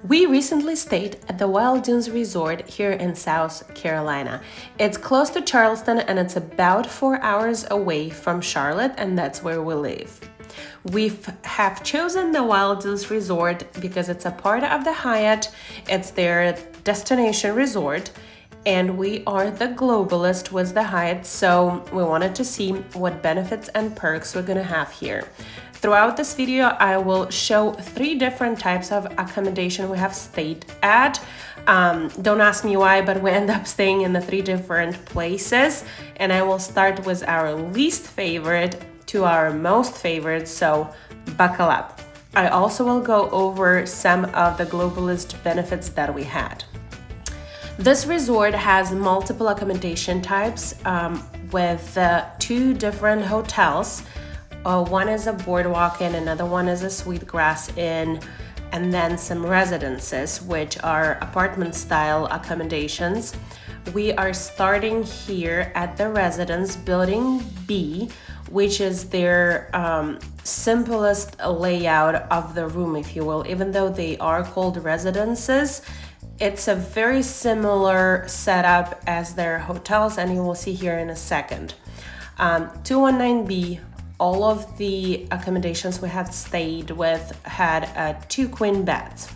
We recently stayed at the Wild Dunes Resort here in South Carolina. It's close to Charleston and it's about 4 hours away from Charlotte, and that's where we live. We have chosen the Wild Dunes Resort because it's a part of the Hyatt. It's their destination resort, and we are the Globalist with the Hyatt, so we wanted to see what benefits and perks we're gonna have here. Throughout this video, I will show 3 different types of accommodation we have stayed at. Don't ask me why, but we end up staying in the 3 different places. And I will start with our least favorite to our most favorite, so buckle up. I also will go over some of the Globalist benefits that we had. This resort has multiple accommodation types with 2 different hotels. One is a boardwalk inn, another one is a sweetgrass inn, and then some residences, which are apartment style accommodations. We are starting here at the residence building B, which is their simplest layout of the room, if you will. Even though they are called residences, it's a very similar setup as their hotels, and you will see here in a second. 219B, all of the accommodations we have stayed with had 2 queen beds.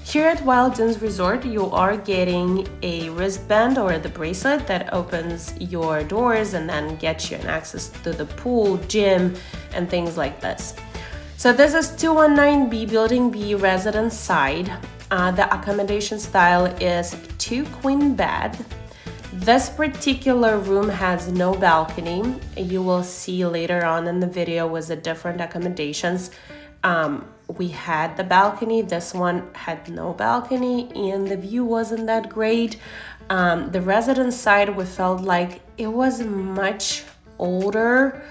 Here at Wild Dunes Resort, you are getting a wristband or the bracelet that opens your doors and then gets you an access to the pool, gym, and things like this. So this is 219B, Building B, residence side. The accommodation style is 2 queen bed. This particular room has no balcony. You will see later on in the video with the different accommodations. We had the balcony. This one had no balcony and the view wasn't that great. The residence side, we felt like it was much older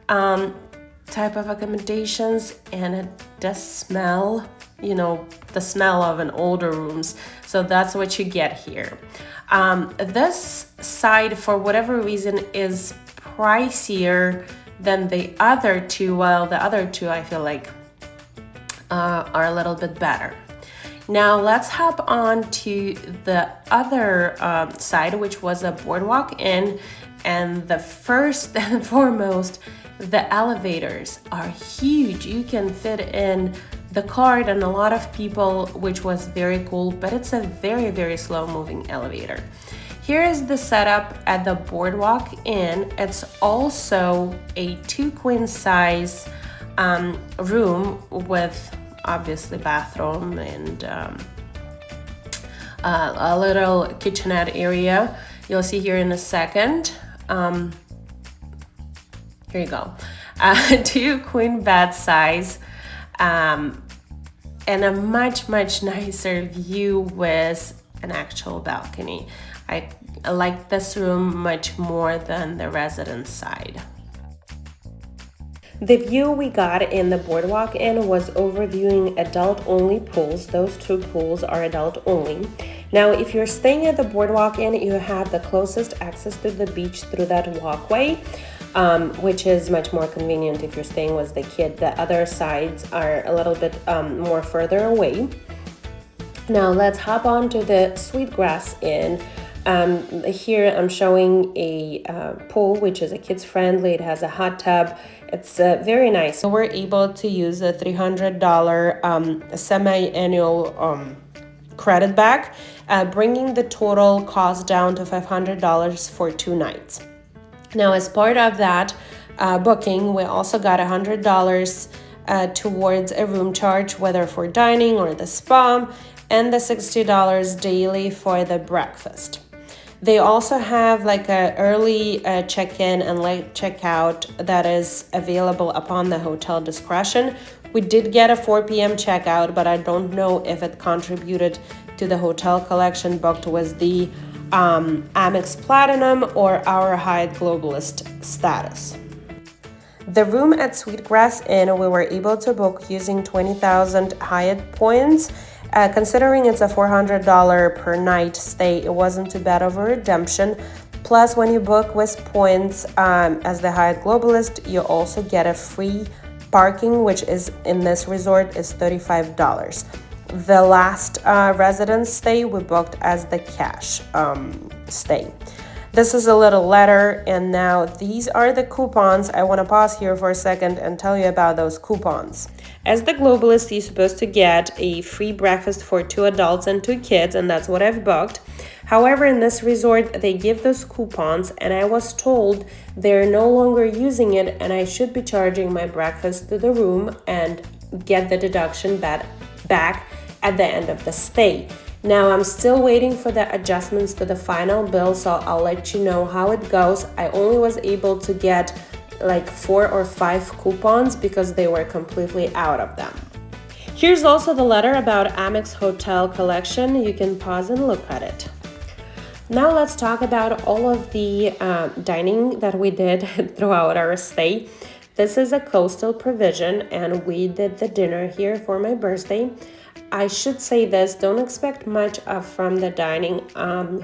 type of accommodations, and it does smell, the smell of an older rooms. So that's what you get here. This side, for whatever reason, is pricier than the other 2, while the other 2 I feel like are a little bit better. Now let's hop on to the other side, which was a boardwalk inn, and the first and foremost, the elevators are huge. You can fit in the cart and a lot of people, which was very cool, but it's a very, very slow moving elevator. Here is the setup at the boardwalk inn. It's also a 2 queen size room with obviously bathroom and a little kitchenette area. You'll see here in a second. Here you go. 2 queen bed size. And a much nicer view with an actual balcony. I like this room much more than the residence side. The view we got in the boardwalk inn was overviewing adult-only pools. Those 2 pools are adult-only. Now, if you're staying at the boardwalk inn, you have the closest access to the beach through that walkway, which is much more convenient if you're staying with the kid. The other sides are a little bit more further away. Now, let's hop on to the Sweetgrass Inn. Here I'm showing a pool, which is a kids-friendly. It has a hot tub. It's very nice. So we're able to use a $300 semi-annual credit back, bringing the total cost down to $500 for 2 nights. Now, as part of that booking, we also got $100 towards a room charge, whether for dining or the spa, and the $60 daily for the breakfast. They also have like a early check-in and late checkout that is available upon the hotel discretion. We did get a 4 p.m. checkout, but I don't know if it contributed to the hotel collection booked with the Amex Platinum or our Hyatt Globalist status. The room at Sweetgrass Inn, we were able to book using 20,000 Hyatt points. Considering it's a $400 per night stay, it wasn't too bad of a redemption. Plus, when you book with points as the Hyatt Globalist, you also get a free parking, which is in this resort is $35. The last residence stay we booked as the cash stay. This is a little letter, and now these are the coupons. I want to pause here for a second and tell you about those coupons. As the Globalist, you're supposed to get a free breakfast for 2 adults and 2 kids, and that's what I've booked. However, in this resort, they give those coupons, and I was told they're no longer using it, and I should be charging my breakfast to the room and get the deduction back at the end of the stay. Now I'm still waiting for the adjustments to the final bill, so I'll let you know how it goes. I only was able to get like 4 or 5 coupons because they were completely out of them. Here's also the letter about Amex Hotel Collection. You can pause and look at it. Now let's talk about all of the dining that we did throughout our stay. This is a coastal provision, and we did the dinner here for my birthday. I should say this, don't expect much from the dining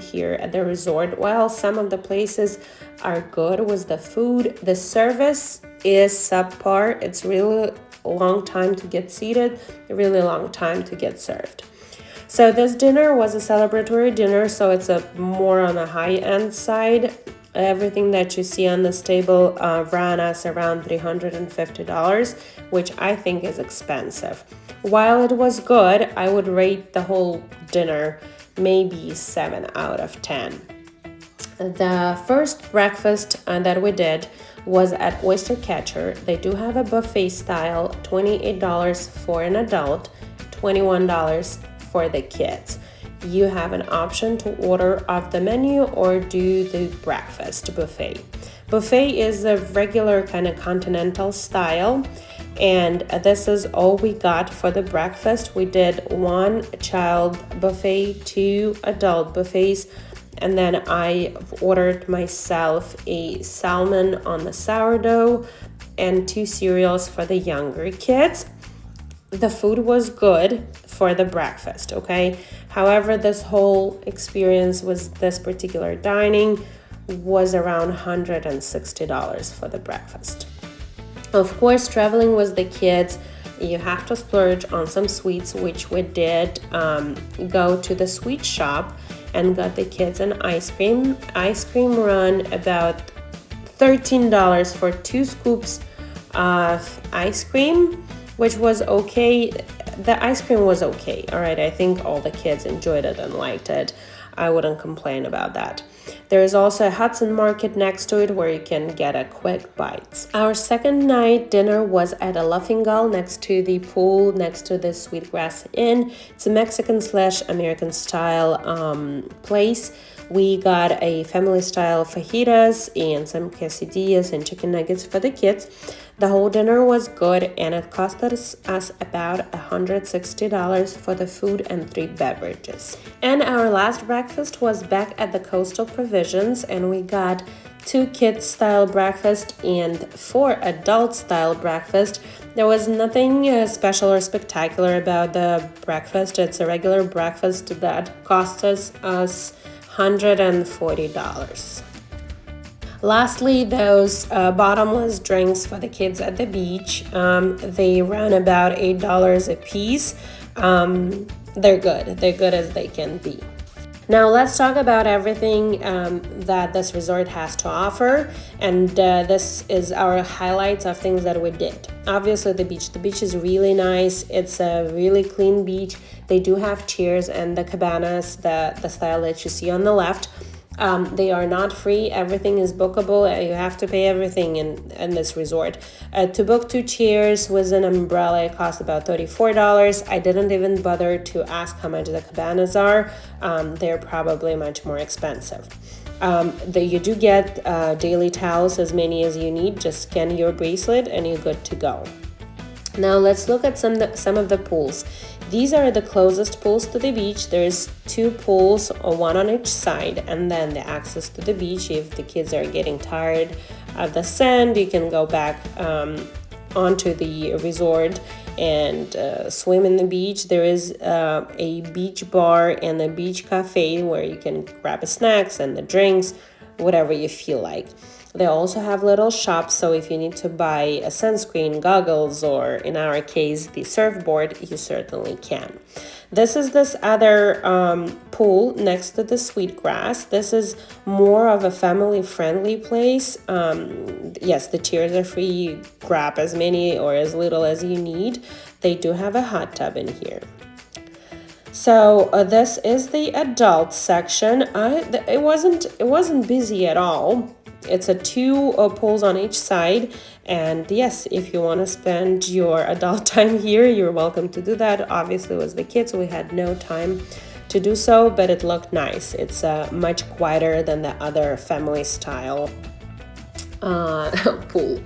here at the resort. While some of the places are good with the food, the service is subpar. It's really a long time to get seated, a really long time to get served. So this dinner was a celebratory dinner, so it's more on the high-end side. Everything that you see on this table ran us around $350, which I think is expensive. While it was good, I would rate the whole dinner maybe 7 out of 10. The first breakfast that we did was at Oyster Catcher. They do have a buffet style, $28 for an adult, $21 for the kids. You have an option to order off the menu or do the breakfast buffet. Buffet is a regular kind of continental style, and this is all we got for the breakfast. We did 1 child buffet, 2 adult buffets, and then I ordered myself a salmon on the sourdough and 2 cereals for the younger kids. The food was good for the breakfast, okay? However, this whole experience with this particular dining was around $160 for the breakfast. Of course, traveling with the kids, you have to splurge on some sweets, which we did. Go to the sweet shop and got the kids an ice cream. Ice cream run about $13 for 2 scoops of ice cream, which was okay. The ice cream was okay, all right? I think all the kids enjoyed it and liked it. I wouldn't complain about that. There is also a Hudson Market next to it where you can get a quick bites. Our second night dinner was at a Laughing Gull next to the pool, next to the Sweetgrass Inn. It's a Mexican/American style place. We got a family style fajitas and some quesadillas and chicken nuggets for the kids. The whole dinner was good, and it cost us about $160 for the food and 3 beverages. And our last breakfast was back at the Coastal Provisions, and we got 2 kids style breakfast and 4 adult style breakfast. There was nothing special or spectacular about the breakfast. It's a regular breakfast that cost us $140. Lastly, those bottomless drinks for the kids at the beach, they run about $8 a piece. They're good as they can be. Now let's talk about everything that this resort has to offer, and this is our highlights of things that we did. Obviously the beach is really nice. It's a really clean beach. They do have chairs and the cabanas, the style that you see on the left. They are not free. Everything is bookable. You have to pay everything in this resort. To book 2 chairs with an umbrella, it costs about $34. I didn't even bother to ask how much the cabanas are. They're probably much more expensive. You do get daily towels, as many as you need. Just scan your bracelet and you're good to go. Now let's look at some of the pools. These are the closest pools to the beach. There's 2 pools, 1 on each side, and then the access to the beach. If the kids are getting tired of the sand, you can go back onto the resort and swim in the beach. There is a beach bar and a beach cafe where you can grab the snacks and the drinks, whatever you feel like. They also have little shops, so if you need to buy a sunscreen, goggles, or in our case, the surfboard, you certainly can. This is this other pool next to the Sweetgrass. This is more of a family-friendly place. Yes, the chairs are free. You grab as many or as little as you need. They do have a hot tub in here. So this is the adult section. It wasn't busy at all. It's a two pools on each side, and yes, if you want to spend your adult time here, you're welcome to do that. Obviously, with the kids, we had no time to do so, but it looked nice. It's much quieter than the other family style pool.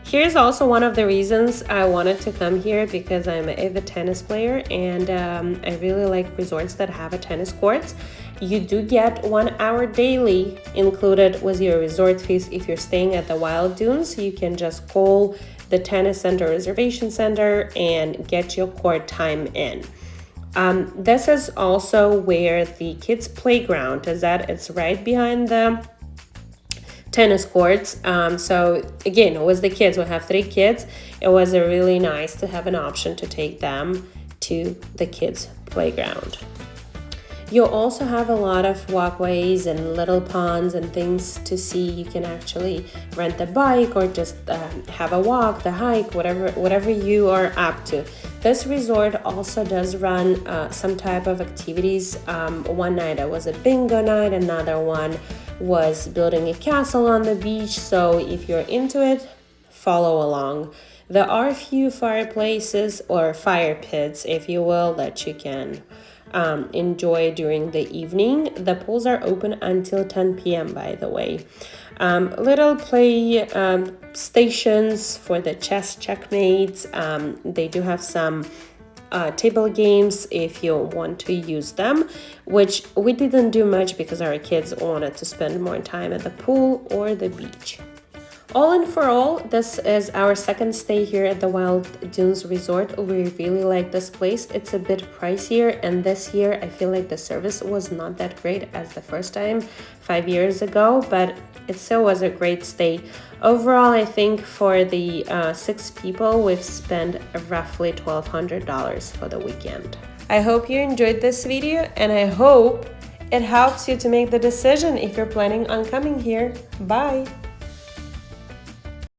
Here's also one of the reasons I wanted to come here, because I'm an avid tennis player, and I really like resorts that have a tennis court. You do get 1 hour daily included with your resort fees if you're staying at the Wild Dunes. You can just call the tennis center reservation center and get your court time in. This is also where the kids' playground is at. It's right behind the tennis courts. So again, with the kids, we have 3 kids. It was really nice to have an option to take them to the kids' playground. You'll also have a lot of walkways and little ponds and things to see. You can actually rent a bike or just have a walk, the hike, whatever you are up to. This resort also does run some type of activities. One night it was a bingo night, another one was building a castle on the beach. So if you're into it, follow along. There are a few fireplaces or fire pits, if you will, that you can enjoy during the evening. The pools are open until 10 p.m. by the way. Little play stations for the chess checkmates. They do have some table games if you want to use them, which we didn't do much because our kids wanted to spend more time at the pool or the beach. All in for all, this is our second stay here at the Wild Dunes Resort. We really like this place. It's a bit pricier, and this year I feel like the service was not that great as the first time 5 years ago, but it still was a great stay. Overall, I think for the 6 people, we've spent roughly $1,200 for the weekend. I hope you enjoyed this video, and I hope it helps you to make the decision if you're planning on coming here. Bye!